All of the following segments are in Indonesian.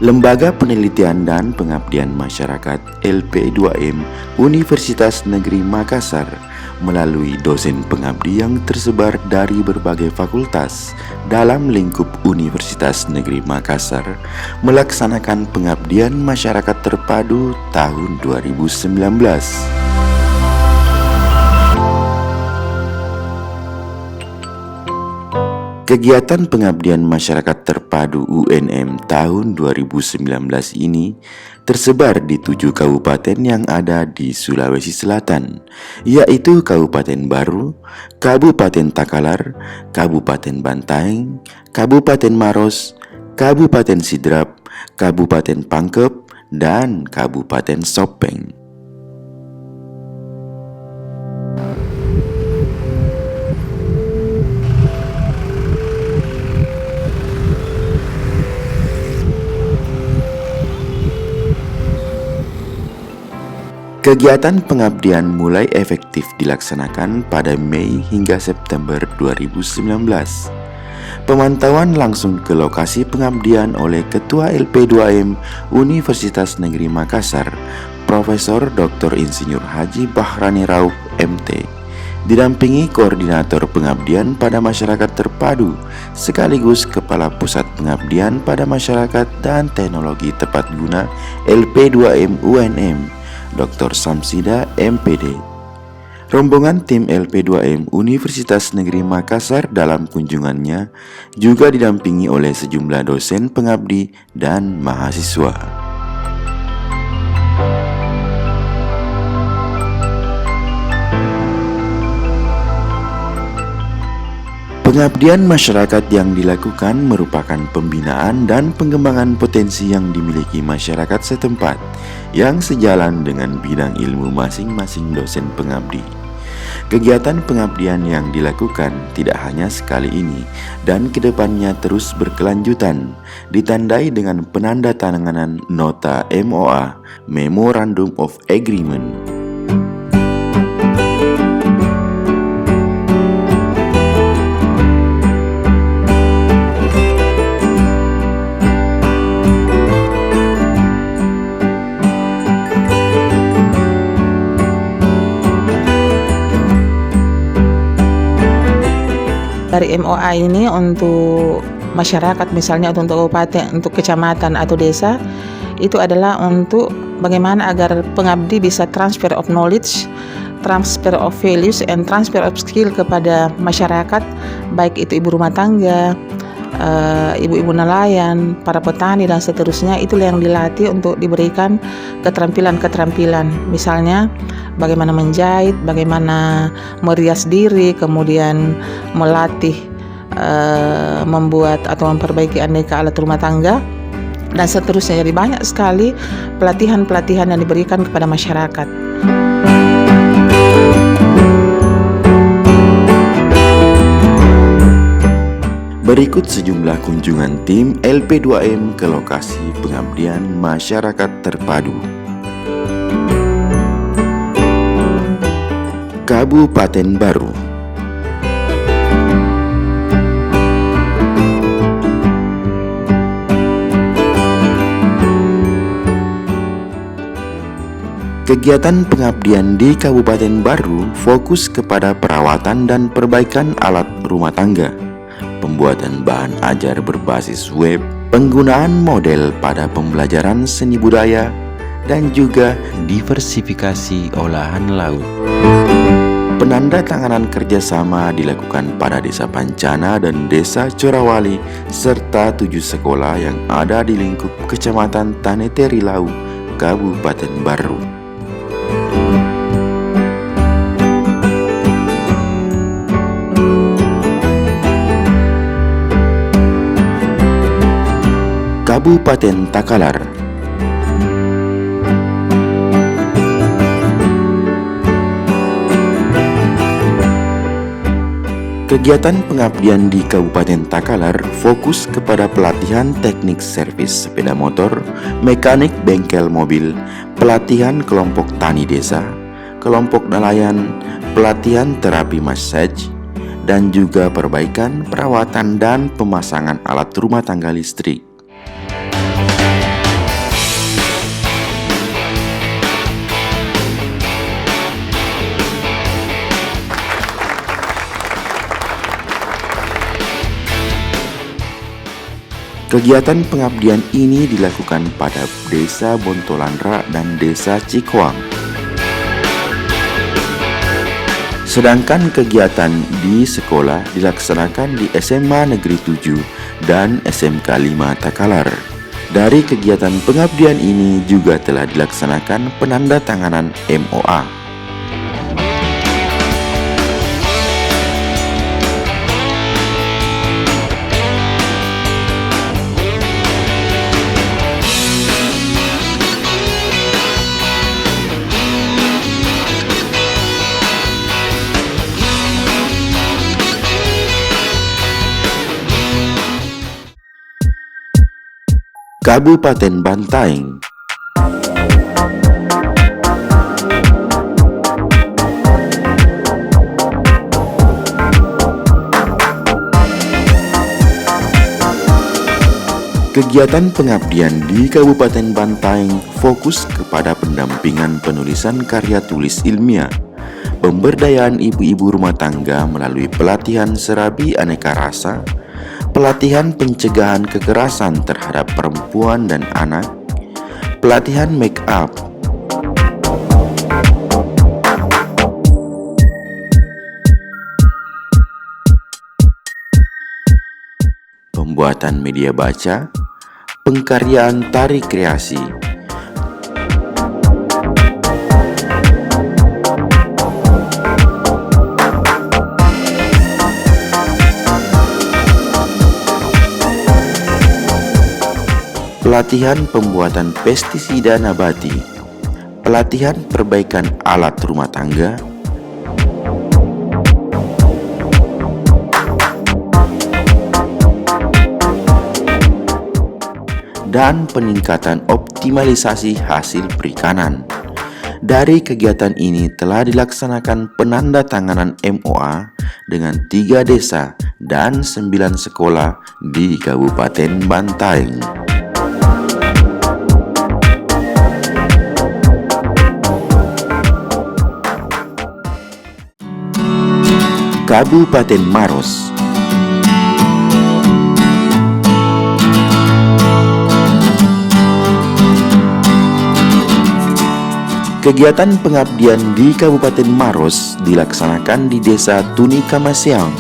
Lembaga Penelitian dan Pengabdian Masyarakat LP2M Universitas Negeri Makassar melalui dosen pengabdi yang tersebar dari berbagai fakultas dalam lingkup Universitas Negeri Makassar melaksanakan pengabdian masyarakat terpadu tahun 2019. Kegiatan pengabdian masyarakat terpadu UNM tahun 2019 ini tersebar di 7 kabupaten yang ada di Sulawesi Selatan, yaitu Kabupaten Baru, Kabupaten Takalar, Kabupaten Bantaeng, Kabupaten Maros, Kabupaten Sidrap, Kabupaten Pangkep, dan Kabupaten Sopeng. Kegiatan pengabdian mulai efektif dilaksanakan pada Mei hingga September 2019. Pemantauan langsung ke lokasi pengabdian oleh Ketua LP2M Universitas Negeri Makassar, Profesor Dr. Insinyur Haji Bahrani Rauf, MT, didampingi Koordinator Pengabdian pada Masyarakat Terpadu, sekaligus Kepala Pusat Pengabdian pada Masyarakat dan Teknologi Tepat Guna LP2M UNM, Dr. Samsida, MPD. Rombongan tim LP2M Universitas Negeri Makassar dalam kunjungannya juga didampingi oleh sejumlah dosen pengabdi dan mahasiswa. Pengabdian masyarakat yang dilakukan merupakan pembinaan dan pengembangan potensi yang dimiliki masyarakat setempat yang sejalan dengan bidang ilmu masing-masing dosen pengabdi. Kegiatan pengabdian yang dilakukan tidak hanya sekali ini dan kedepannya terus berkelanjutan, ditandai dengan penandatanganan nota MOA, Memorandum of Agreement. Dari MOA ini untuk masyarakat, misalnya untuk kabupaten, untuk kecamatan atau desa, itu adalah untuk bagaimana agar pengabdi bisa transfer of knowledge, transfer of values, and transfer of skill kepada masyarakat, baik itu ibu rumah tangga, ibu-ibu nelayan, para petani, dan seterusnya. Itulah yang dilatih untuk diberikan keterampilan-keterampilan, misalnya bagaimana menjahit, bagaimana merias diri, kemudian melatih membuat atau memperbaiki aneka alat rumah tangga, dan seterusnya. Jadi banyak sekali pelatihan-pelatihan yang diberikan kepada masyarakat. Berikut sejumlah kunjungan tim LP2M ke lokasi pengabdian masyarakat terpadu. Kabupaten Baru. Kegiatan pengabdian di Kabupaten Baru fokus kepada perawatan dan perbaikan alat rumah tangga, pembuatan bahan ajar berbasis web, penggunaan model pada pembelajaran seni budaya, dan juga diversifikasi olahan laut. Penandatanganan kerjasama dilakukan pada Desa Pancana dan Desa Corawali serta 7 sekolah yang ada di lingkup Kecamatan Taneteri-Lau, Kabupaten Baru. Kabupaten Takalar. Kegiatan pengabdian di Kabupaten Takalar fokus kepada pelatihan teknik servis sepeda motor, mekanik bengkel mobil, pelatihan kelompok tani desa, kelompok nelayan, pelatihan terapi massage, dan juga perbaikan, perawatan, dan pemasangan alat rumah tangga listrik. Kegiatan pengabdian ini dilakukan pada Desa Bontolandra dan Desa Cikoang. Sedangkan kegiatan di sekolah dilaksanakan di SMA Negeri 7 dan SMK 5 Takalar. Dari kegiatan pengabdian ini juga telah dilaksanakan penandatanganan MOA. Kabupaten Bantaeng. Kegiatan pengabdian di Kabupaten Bantaeng fokus kepada pendampingan penulisan karya tulis ilmiah, pemberdayaan ibu-ibu rumah tangga melalui pelatihan serabi aneka rasa, pelatihan pencegahan kekerasan terhadap perempuan dan anak, pelatihan make up, pembuatan media baca, pengkaryaan tari kreasi, pelatihan pembuatan pestisida nabati, pelatihan perbaikan alat rumah tangga, dan peningkatan optimalisasi hasil perikanan. Dari kegiatan ini telah dilaksanakan penandatanganan MOA dengan 3 desa dan 9 sekolah di Kabupaten Bantaeng. Kabupaten Maros. Kegiatan pengabdian di Kabupaten Maros dilaksanakan di Desa Tuni Kamaseang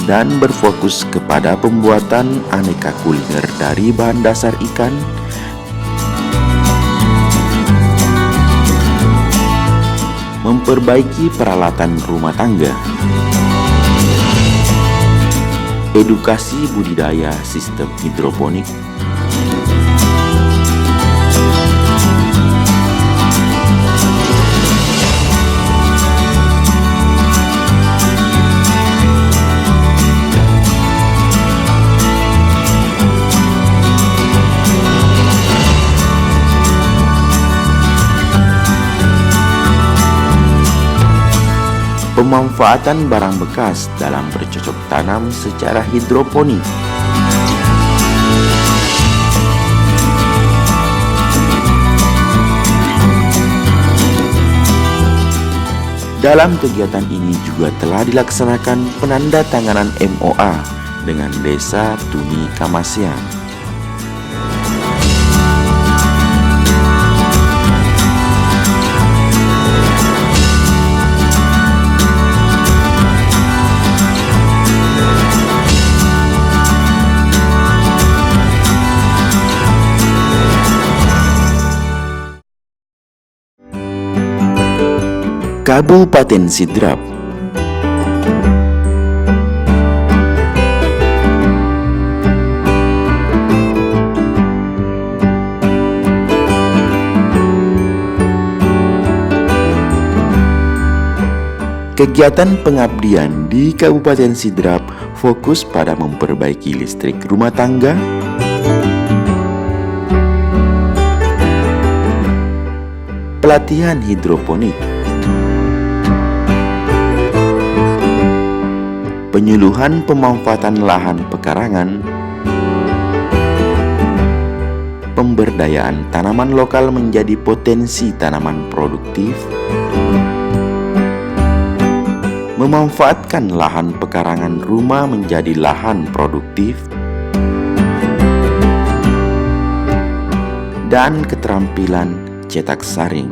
dan berfokus kepada pembuatan aneka kuliner dari bahan dasar ikan, memperbaiki peralatan rumah tangga, edukasi budidaya sistem hidroponik, pemanfaatan barang bekas dalam bercocok tanam secara hidroponik, dalam kegiatan ini juga telah dilaksanakan penandatanganan MOA dengan Desa Tuni Kamaseang. Kabupaten Sidrap. Kegiatan pengabdian di Kabupaten Sidrap fokus pada memperbaiki listrik rumah tangga, pelatihan hidroponik, penyuluhan pemanfaatan lahan pekarangan, pemberdayaan tanaman lokal menjadi potensi tanaman produktif, memanfaatkan lahan pekarangan rumah menjadi lahan produktif, dan keterampilan cetak saring.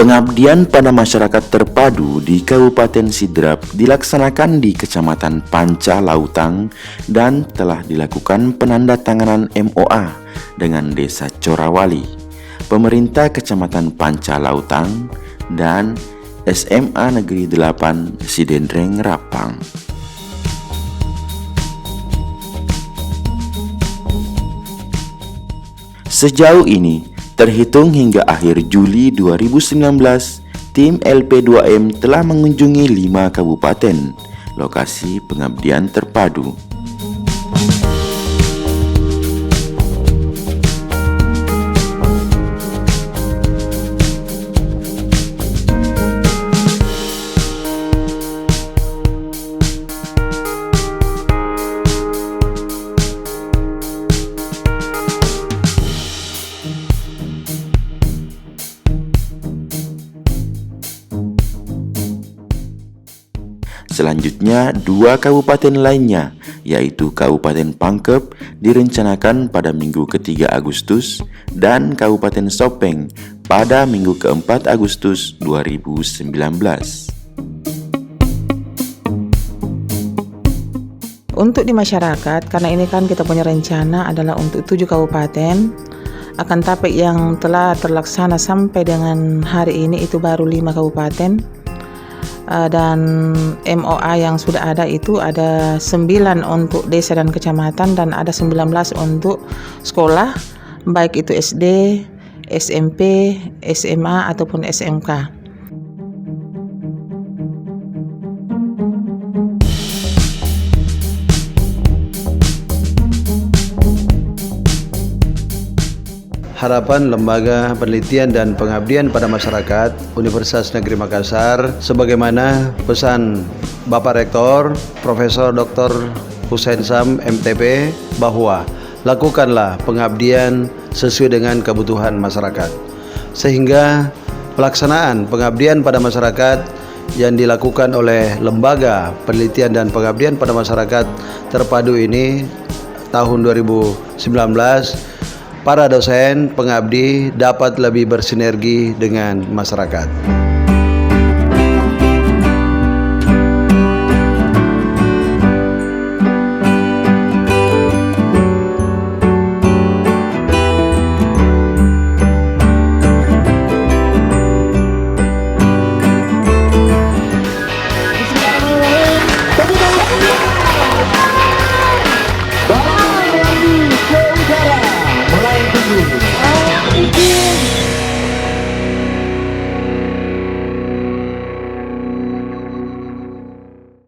Pengabdian pada masyarakat terpadu di Kabupaten Sidrap dilaksanakan di Kecamatan Panca Lautang dan telah dilakukan penandatanganan MOA dengan Desa Corawali, pemerintah Kecamatan Panca Lautang, dan SMA Negeri 8 Sidendreng Rapang. Sejauh ini, terhitung hingga akhir Juli 2019, tim LP2M telah mengunjungi 5 kabupaten, lokasi pengabdian terpadu. Selanjutnya, 2 kabupaten lainnya, yaitu Kabupaten Pangkep, direncanakan pada Minggu ke-3 Agustus dan Kabupaten Sopeng pada Minggu ke-4 Agustus 2019. Untuk di masyarakat, karena ini kan kita punya rencana adalah untuk 7 kabupaten, akan tapi yang telah terlaksana sampai dengan hari ini itu baru 5 kabupaten. Dan MOA yang sudah ada itu ada 9 untuk desa dan kecamatan dan ada 19 untuk sekolah, baik itu SD, SMP, SMA ataupun SMK. Harapan Lembaga Penelitian dan Pengabdian pada Masyarakat Universitas Negeri Makassar, sebagaimana pesan Bapak Rektor Profesor Dr. Hussein Sam MTP, bahwa lakukanlah pengabdian sesuai dengan kebutuhan masyarakat, sehingga pelaksanaan pengabdian pada masyarakat yang dilakukan oleh Lembaga Penelitian dan Pengabdian pada Masyarakat terpadu ini tahun 2019, para dosen pengabdi dapat lebih bersinergi dengan masyarakat.